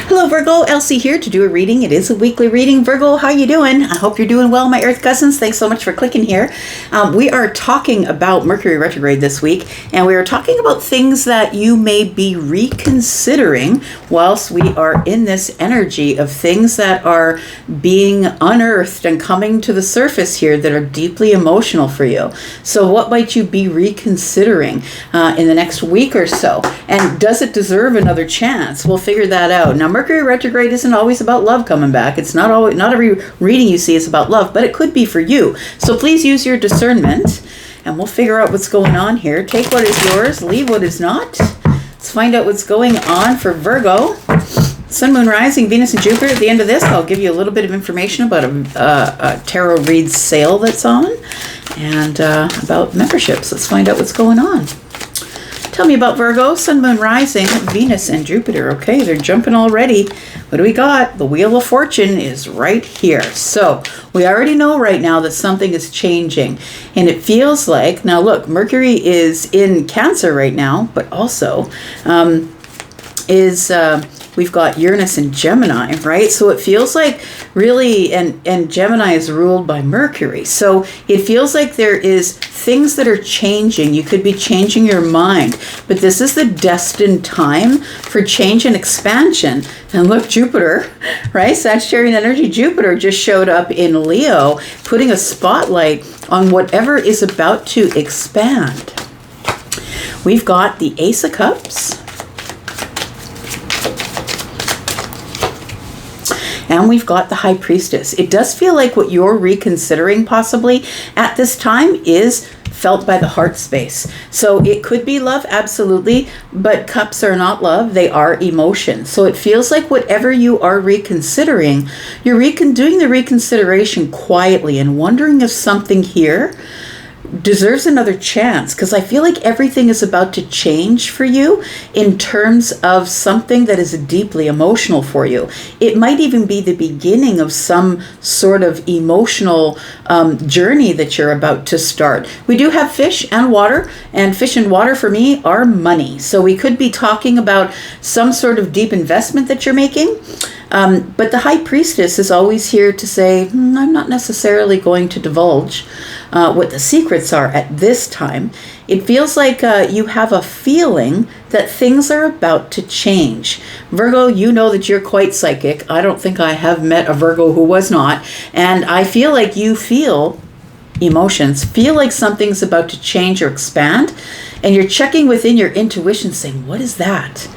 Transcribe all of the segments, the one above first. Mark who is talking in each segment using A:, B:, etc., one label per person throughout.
A: Hello Virgo, Elsie here to do a reading. It is a weekly reading. Virgo, how you doing? I hope you're doing well, my Earth cousins. Thanks so much for clicking here. We are talking about Mercury retrograde this week, and we are talking about things that you may be reconsidering whilst we are in this energy of things that are being unearthed and coming to the surface here that are deeply emotional for you. So what might you be reconsidering in the next week or so? And does it deserve another chance? We'll figure that out. Now, Mercury retrograde isn't always about love coming back. It's not always, not every reading you see is about love, but it could be for you. So please use your discernment, and we'll figure out what's going on here. Take what is yours, leave what is not. Let's find out what's going on for Virgo. Sun, Moon, Rising, Venus, and Jupiter. At the end of this, I'll give you a little bit of information about a tarot read sale that's on, and about memberships. Let's find out what's going on. Tell me about Virgo, Sun, Moon, Rising, Venus, and Jupiter. Okay, they're jumping already. What do we got? The Wheel of Fortune is right here. So we already know right now that something is changing. And it feels like, now look, Mercury is in Cancer right now, but also we've got Uranus and Gemini, right? So it feels like really, and Gemini is ruled by Mercury. So it feels like there is things that are changing. You could be changing your mind, but this is the destined time for change and expansion. And look, Jupiter, right? Sagittarian energy, Jupiter just showed up in Leo, putting a spotlight on whatever is about to expand. We've got the Ace of Cups. And we've got the High Priestess. It does feel like what you're reconsidering possibly at this time is felt by the heart space. So it could be love, absolutely, but cups are not love, they are emotion. So it feels like whatever you are reconsidering, you're doing the reconsideration quietly and wondering if something here deserves another chance, because I feel like everything is about to change for you in terms of something that is deeply emotional for you. It might even be the beginning of some sort of emotional journey that you're about to start. We do have fish and water, and fish and water for me are money. So we could be talking about some sort of deep investment that you're making. But the High Priestess is always here to say, I'm not necessarily going to divulge what the secrets are at this time. It feels like you have a feeling that things are about to change. Virgo, you know that you're quite psychic. I don't think I have met a Virgo who was not. And I feel like you feel emotions, feel like something's about to change or expand. And you're checking within your intuition saying, what is that?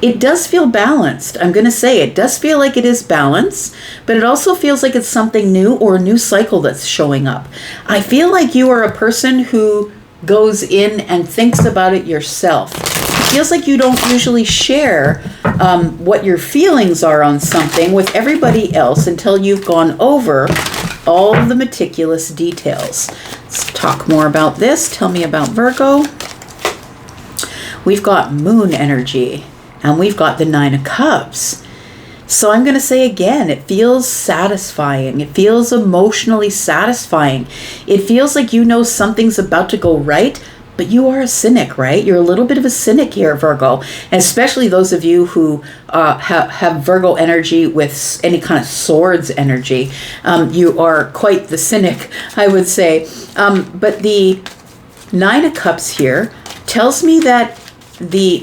A: It does feel balanced. I'm going to say it does feel like it is balanced, but it also feels like it's something new or a new cycle that's showing up. I feel like you are a person who goes in and thinks about it yourself. It feels like you don't usually share what your feelings are on something with everybody else until you've gone over all of the meticulous details. Let's talk more about this. Tell me about Virgo. We've got moon energy. And we've got the Nine of Cups. So I'm going to say again, it feels satisfying. It feels emotionally satisfying. It feels like you know something's about to go right, but you are a cynic, right? You're a little bit of a cynic here, Virgo. And especially those of you who have Virgo energy with any kind of swords energy. You are quite the cynic, I would say. But the Nine of Cups here tells me that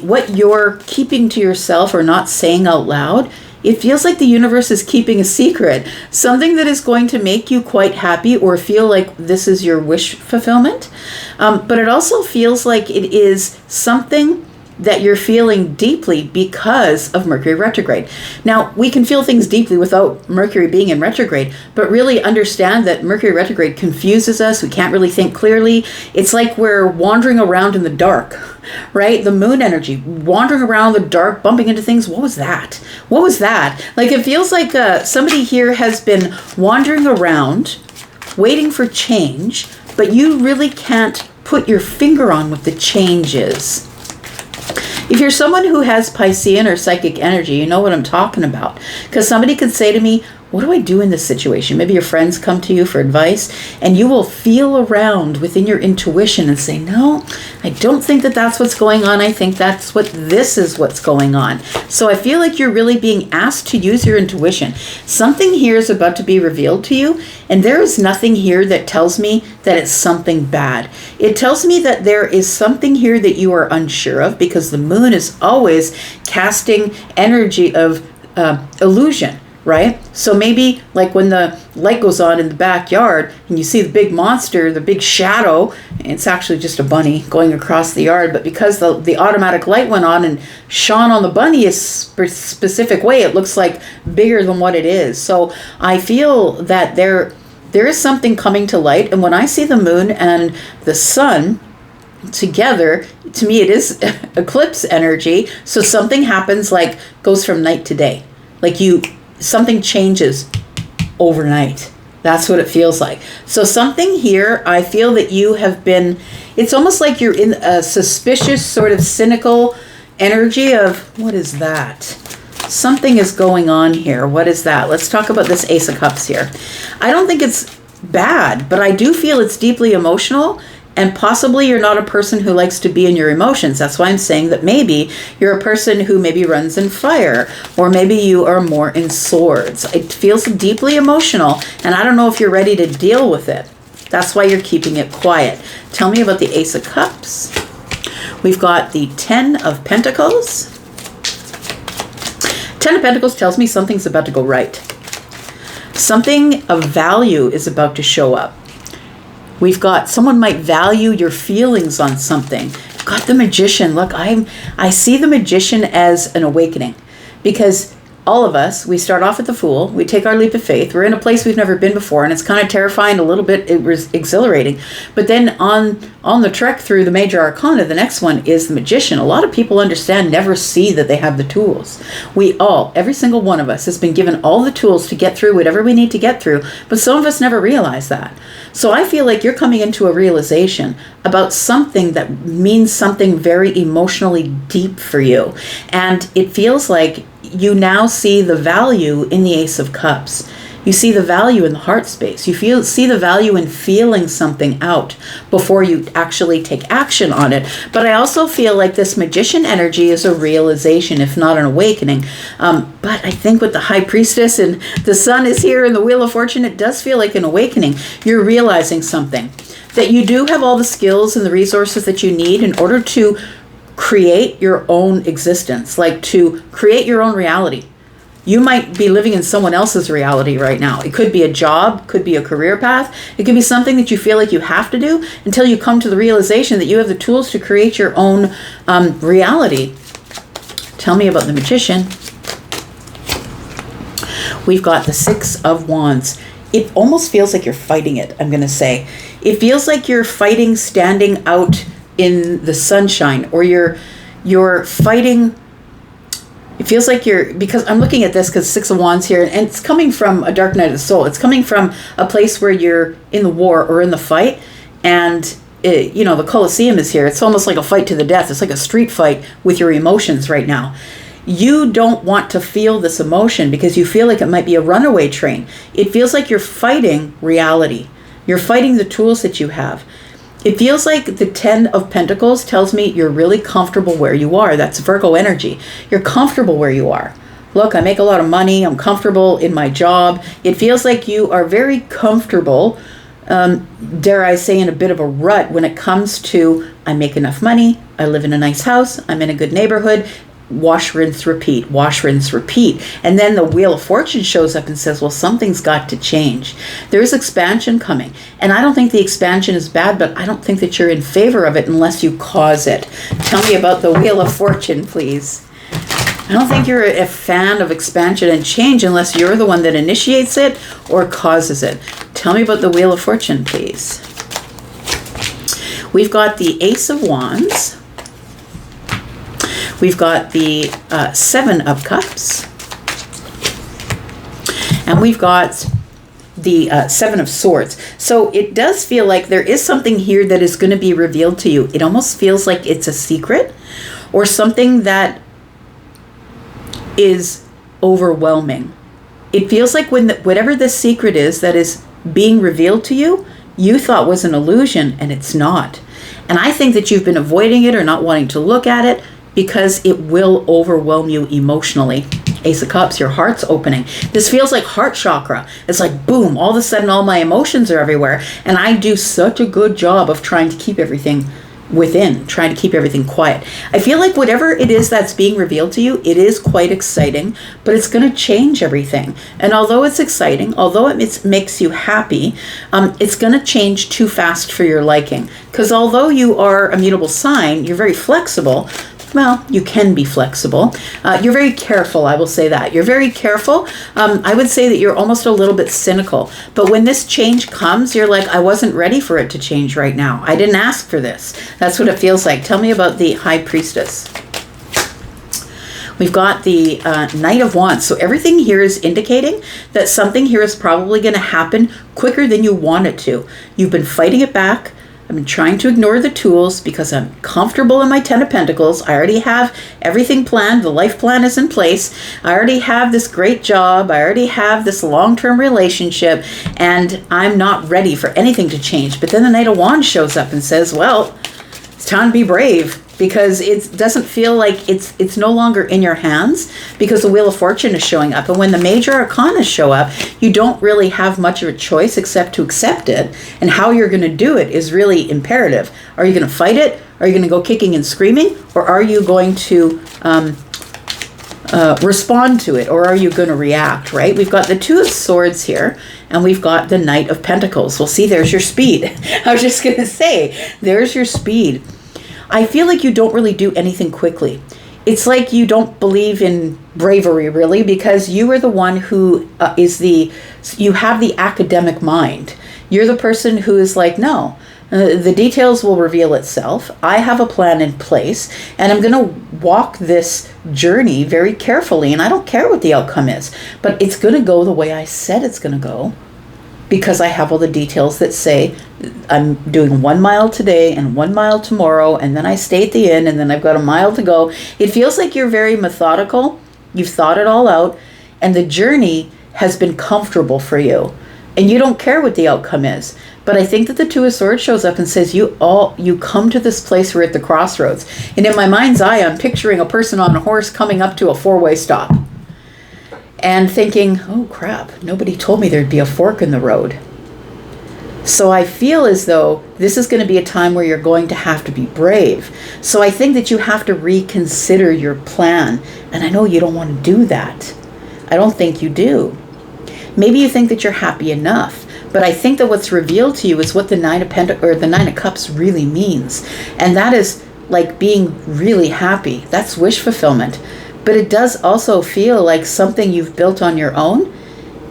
A: what you're keeping to yourself or not saying out loud, it feels like the universe is keeping a secret, something that is going to make you quite happy or feel like this is your wish fulfillment. But it also feels like it is something that you're feeling deeply because of Mercury retrograde. Now, we can feel things deeply without Mercury being in retrograde, but really understand that Mercury retrograde confuses us. We can't really think clearly. It's like we're wandering around in the dark, right? The moon energy, wandering around the dark, bumping into things. What was that? What was that? Like, it feels like somebody here has been wandering around, waiting for change, but you really can't put your finger on what the change is. If you're someone who has Piscean or psychic energy, you know what I'm talking about. Because somebody could say to me, what do I do in this situation? Maybe your friends come to you for advice, and you will feel around within your intuition and say, no, I don't think that that's what's going on. I think this is what's going on. So I feel like you're really being asked to use your intuition. Something here is about to be revealed to you, and there is nothing here that tells me that it's something bad. It tells me that there is something here that you are unsure of, because the moon is always casting energy of illusion. Right? So maybe like when the light goes on in the backyard and you see the big monster, the big shadow, it's actually just a bunny going across the yard, but because the automatic light went on and shone on the bunny a specific way, it looks like bigger than what it is. So I feel that there is something coming to light, and when I see the moon and the sun together, to me it is eclipse energy. So something happens, like goes from night to day. Like something changes overnight. That's what it feels like. So something here, I feel that you have been, it's almost like you're in a suspicious, sort of cynical energy of, what is that? Something is going on here. What is that? Let's talk about this Ace of Cups here. I don't think it's bad, but I do feel it's deeply emotional. And possibly you're not a person who likes to be in your emotions. That's why I'm saying that maybe you're a person who maybe runs in fire, or maybe you are more in swords. It feels deeply emotional, and I don't know if you're ready to deal with it. That's why you're keeping it quiet. Tell me about the Ace of Cups. We've got the Ten of Pentacles. Ten of Pentacles tells me something's about to go right. Something of value is about to show up. We've got someone might value your feelings on something. We've got the Magician. Look, I see the Magician as an awakening, because all of us, we start off with the Fool. We take our leap of faith. We're in a place we've never been before, and it's kind of terrifying, a little bit it was exhilarating. But then on the trek through the Major Arcana, the next one is the Magician. A lot of people never see that they have the tools. Every single one of us has been given all the tools to get through whatever we need to get through, but some of us never realize that. So I feel like you're coming into a realization about something that means something very emotionally deep for you. And it feels like you now see the value in the Ace of Cups. You see the value in the heart space. You see the value in feeling something out before you actually take action on it. But I also feel like this Magician energy is a realization, if not an awakening. But I think with the High Priestess and the Sun is here and the Wheel of Fortune, it does feel like an awakening. You're realizing something. That you do have all the skills and the resources that you need in order to create your own existence, like to create your own reality. You might be living in someone else's reality right now. It could be a job, could be a career path. It could be something that you feel like you have to do until you come to the realization that you have the tools to create your own reality. Tell me about the Magician. We've got the Six of Wands. It almost feels like you're fighting it, I'm going to say. It feels like you're fighting standing out in the sunshine, or you're fighting. It feels like because I'm looking at this because Six of Wands here, and it's coming from a dark night of the soul. It's coming from a place where you're in the war or in the fight, and the Colosseum is here. It's almost like a fight to the death. It's like a street fight with your emotions right now. You don't want to feel this emotion because you feel like it might be a runaway train. It feels like you're fighting reality. You're fighting the tools that you have. It feels like the Ten of Pentacles tells me you're really comfortable where you are. That's Virgo energy. You're comfortable where you are. Look, I make a lot of money. I'm comfortable in my job. It feels like you are very comfortable, dare I say, in a bit of a rut when it comes to, I make enough money, I live in a nice house, I'm in a good neighborhood, wash, rinse, repeat, wash, rinse, repeat. And then the Wheel of Fortune shows up and says, well, something's got to change. There is expansion coming. And I don't think the expansion is bad, but I don't think that you're in favor of it unless you cause it. Tell me about the Wheel of Fortune, please. I don't think you're a fan of expansion and change unless you're the one that initiates it or causes it. Tell me about the Wheel of Fortune, please. We've got the Ace of Wands. We've got the Seven of Cups. And we've got the Seven of Swords. So it does feel like there is something here that is going to be revealed to you. It almost feels like it's a secret or something that is overwhelming. it feels like whatever this secret is that is being revealed to you, you thought was an illusion, and it's not. And I think that you've been avoiding it or not wanting to look at it because it will overwhelm you emotionally. Ace of Cups, your heart's opening. This feels like heart chakra. It's like, boom, all of a sudden all my emotions are everywhere. And I do such a good job of trying to keep everything within, trying to keep everything quiet. I feel like whatever it is that's being revealed to you, it is quite exciting, but it's going to change everything. And although it's exciting, although it makes you happy, it's going to change too fast for your liking. Because although you are a mutable sign, you're very flexible. Well, you can be flexible. You're very careful, I will say that. You're very careful. I would say that you're almost a little bit cynical. But when this change comes, you're like, I wasn't ready for it to change right now. I didn't ask for this. That's what it feels like. Tell me about the High Priestess. We've got the Knight of Wands. So everything here is indicating that something here is probably going to happen quicker than you want it to. You've been fighting it back. I've been trying to ignore the tools because I'm comfortable in my Ten of Pentacles. I already have everything planned. The life plan is in place. I already have this great job. I already have this long-term relationship, and I'm not ready for anything to change. But then the Knight of Wands shows up and says, well, it's time to be brave, because it doesn't feel like it's no longer in your hands, because the Wheel of Fortune is showing up. And when the major arcana show up, you don't really have much of a choice except to accept it. And how you're going to do it is really imperative. Are you going to fight it? Are you going to go kicking and screaming? Or are you going to respond to it? Or are you going to react, right? We've got the Two of Swords here, and we've got the Knight of Pentacles. Well, see, there's your speed. I was just going to say, there's your speed. I feel like you don't really do anything quickly. It's like you don't believe in bravery, really, because you are the one who you have the academic mind. You're the person who is like, no, the details will reveal itself. I have a plan in place, and I'm going to walk this journey very carefully, and I don't care what the outcome is, but it's going to go the way I said it's going to go, because I have all the details that say I'm doing 1 mile today and 1 mile tomorrow, and then I stay at the inn, and then I've got a mile to go. It feels like you're very methodical. You've thought it all out, and the journey has been comfortable for you, and you don't care what the outcome is. But I think that the Two of Swords shows up and says, you come to this place, we're at the crossroads. And in my mind's eye, I'm picturing a person on a horse coming up to a four-way stop and thinking, oh crap, nobody told me there'd be a fork in the road. So I feel as though this is going to be a time where you're going to have to be brave. So I think that you have to reconsider your plan. And I know you don't want to do that. I don't think you do. Maybe you think that you're happy enough. But I think that what's revealed to you is what the Nine of Cups really means. And that is like being really happy. That's wish fulfillment. But it does also feel like something you've built on your own.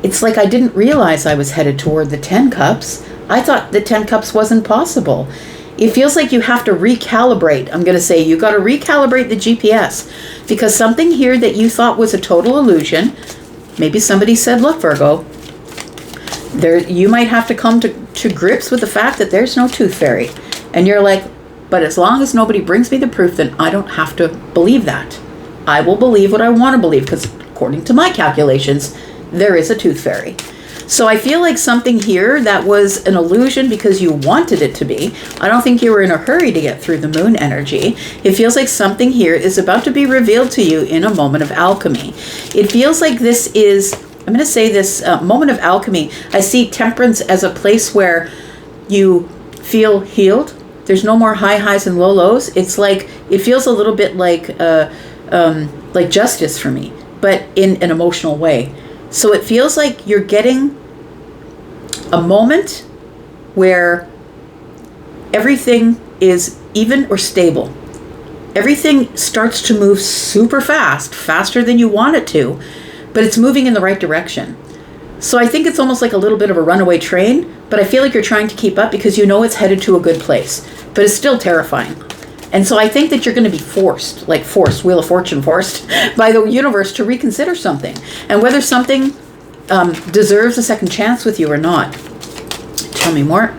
A: It's like I didn't realize I was headed toward the 10 Cups. I thought the 10 Cups wasn't possible. It feels like you have to recalibrate. I'm going to say you got to recalibrate the GPS, because something here that you thought was a total illusion, maybe somebody said, look, Virgo, you might have to come to grips with the fact that there's no tooth fairy. And you're like, but as long as nobody brings me the proof, then I don't have to believe that. I will believe what I want to believe, because according to my calculations, there is a tooth fairy. So I feel like something here that was an illusion because you wanted it to be. I don't think you were in a hurry to get through the moon energy. It feels like something here is about to be revealed to you in a moment of alchemy. It feels like this is, I'm going to say this moment of alchemy. I see Temperance as a place where you feel healed. There's no more high highs and low lows. It's like, it feels a little bit like justice for me, but in an emotional way. So it feels like you're getting a moment where everything is even or stable. Everything starts to move super fast, faster than you want it to, but it's moving in the right direction. So I think it's almost like a little bit of a runaway train, but I feel like you're trying to keep up because you know it's headed to a good place, but it's still terrifying. And so I think that you're going to be forced, Wheel of Fortune forced, by the universe to reconsider something. And whether something deserves a second chance with you or not. Tell me more.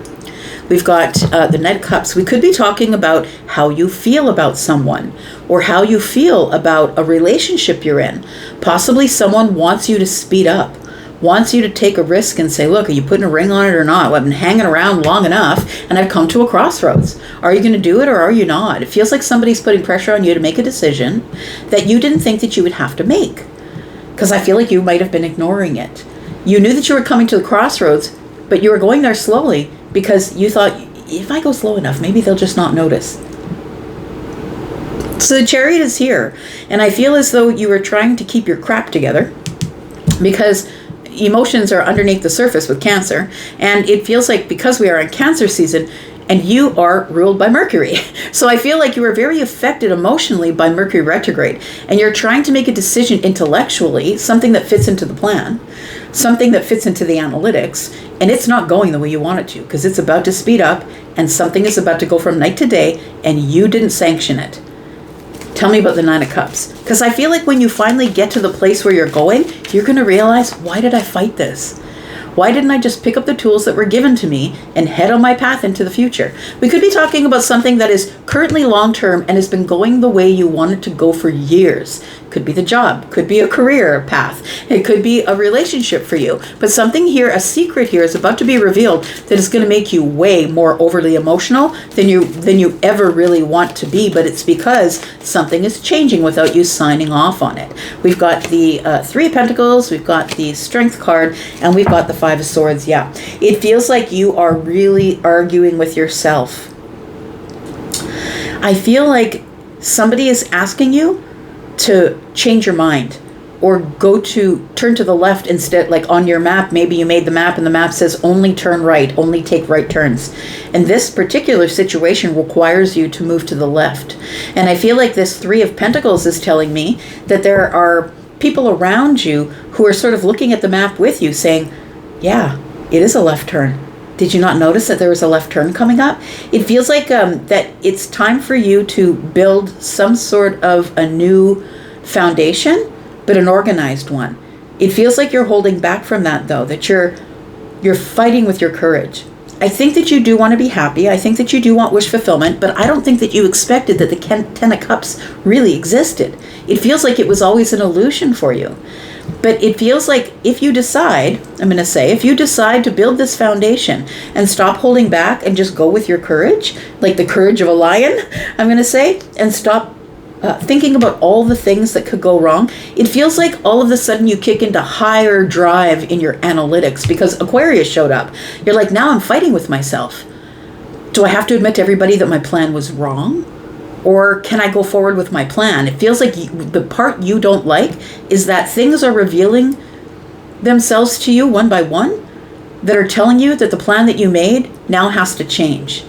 A: We've got the Knight of Cups. We could be talking about how you feel about someone, or how you feel about a relationship you're in. Possibly someone wants you to speed up. wants you to take a risk and say, look, are you putting a ring on it or not? Well, I've been hanging around long enough and I've come to a crossroads. Are you going to do it or are you not? It feels like somebody's putting pressure on you to make a decision that you didn't think that you would have to make. Because I feel like you might have been ignoring it. You knew that you were coming to the crossroads, but you were going there slowly because you thought, if I go slow enough, maybe they'll just not notice. So the Chariot is here, and I feel as though you were trying to keep your crap together because emotions are underneath the surface with Cancer, and it feels like because we are in Cancer season, and you are ruled by Mercury. So I feel like you were very affected emotionally by Mercury retrograde, and you're trying to make a decision intellectually, something that fits into the plan, something that fits into the analytics, and it's not going the way you want it to because it's about to speed up and something is about to go from night to day and you didn't sanction it. Tell me about the Nine of Cups. Because I feel like when you finally get to the place where you're going, you're going to realize, why did I fight this? Why didn't I just pick up the tools that were given to me and head on my path into the future? We could be talking about something that is currently long-term and has been going the way you want it to go for years. Could be the job, could be a career path, it could be a relationship for you. But something here, a secret here is about to be revealed that is going to make you way more overly emotional than you ever really want to be. But it's because something is changing without you signing off on it. We've got the Three of Pentacles, we've got the Strength card, and we've got the Five of Swords. Yeah, it feels like you are really arguing with yourself. I feel like somebody is asking you to change your mind or turn to the left instead. Like on your map, maybe you made the map and the map says only turn right, only take right turns. And this particular situation requires you to move to the left. And I feel like this Three of Pentacles is telling me that there are people around you who are sort of looking at the map with you saying, yeah, it is a left turn. Did you not notice that there was a left turn coming up? It feels like that it's time for you to build some sort of a new foundation, but an organized one. It feels like you're holding back from that, though, that you're fighting with your courage. I think that you do want to be happy. I think that you do want wish fulfillment, but I don't think that you expected that the Ten of Cups really existed. It feels like it was always an illusion for you. But it feels like if you decide, if you decide to build this foundation and stop holding back and just go with your courage, like the courage of a lion, and stop thinking about all the things that could go wrong, it feels like all of a sudden you kick into higher drive in your analytics because Aquarius showed up. You're like, now I'm fighting with myself. Do I have to admit to everybody that my plan was wrong? Or can I go forward with my plan? It feels like the part you don't like is that things are revealing themselves to you one by one that are telling you that the plan that you made now has to change.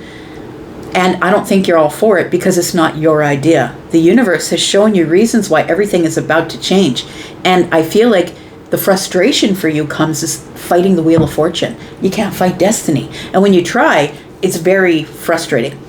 A: And I don't think you're all for it because it's not your idea. The universe has shown you reasons why everything is about to change. And I feel like the frustration for you comes as fighting the Wheel of Fortune. You can't fight destiny. And when you try, it's very frustrating.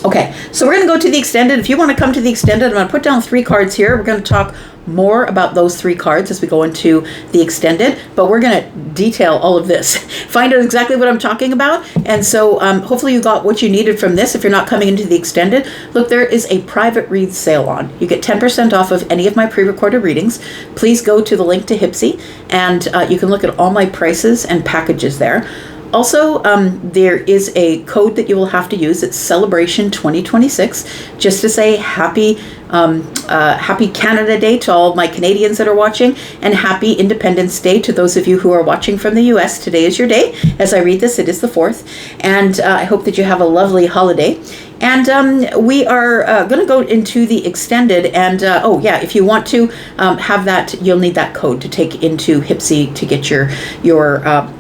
A: Okay, so we're going to go to the extended. If you want to come to the extended, I'm going to put down 3 cards here. We're going to talk more about those 3 cards as we go into the extended, but we're going to detail all of this. Find out exactly what I'm talking about. And so hopefully you got what you needed from this. If you're not coming into the extended, look, there is a private read sale on. You get 10% off of any of my pre-recorded readings. Please go to the link to Hypsee, and you can look at all my prices and packages there. Also, there is a code that you will have to use. It's Celebration 2026, just to say happy Canada Day to all my Canadians that are watching, and happy Independence Day to those of you who are watching from the US. Today is your day. As I read this, it is the 4th, and I hope that you have a lovely holiday. And we are going to go into the extended. And if you want to have that, you'll need that code to take into Hypsee to get your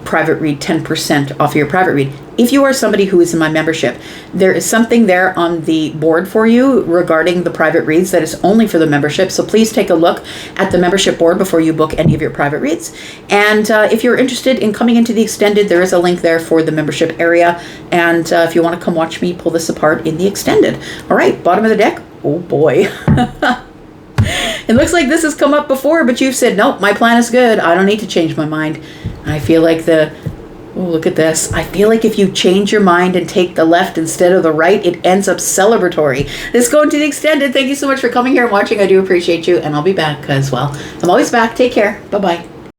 A: private read, 10% off your private read. If you are somebody who is in my membership, there is something there on the board for you regarding the private reads that is only for the membership. So please take a look at the membership board before you book any of your private reads. And if you're interested in coming into the extended, there is a link there for the membership area. And if you want to come watch me pull this apart in the extended. All right, bottom of the deck. Oh boy. It looks like this has come up before, but you've said, nope, my plan is good. I don't need to change my mind. I feel like look at this. I feel like if you change your mind and take the left instead of the right, it ends up celebratory. Let's go into the extended. Thank you so much for coming here and watching. I do appreciate you, and I'll be back as well. I'm always back. Take care. Bye-bye.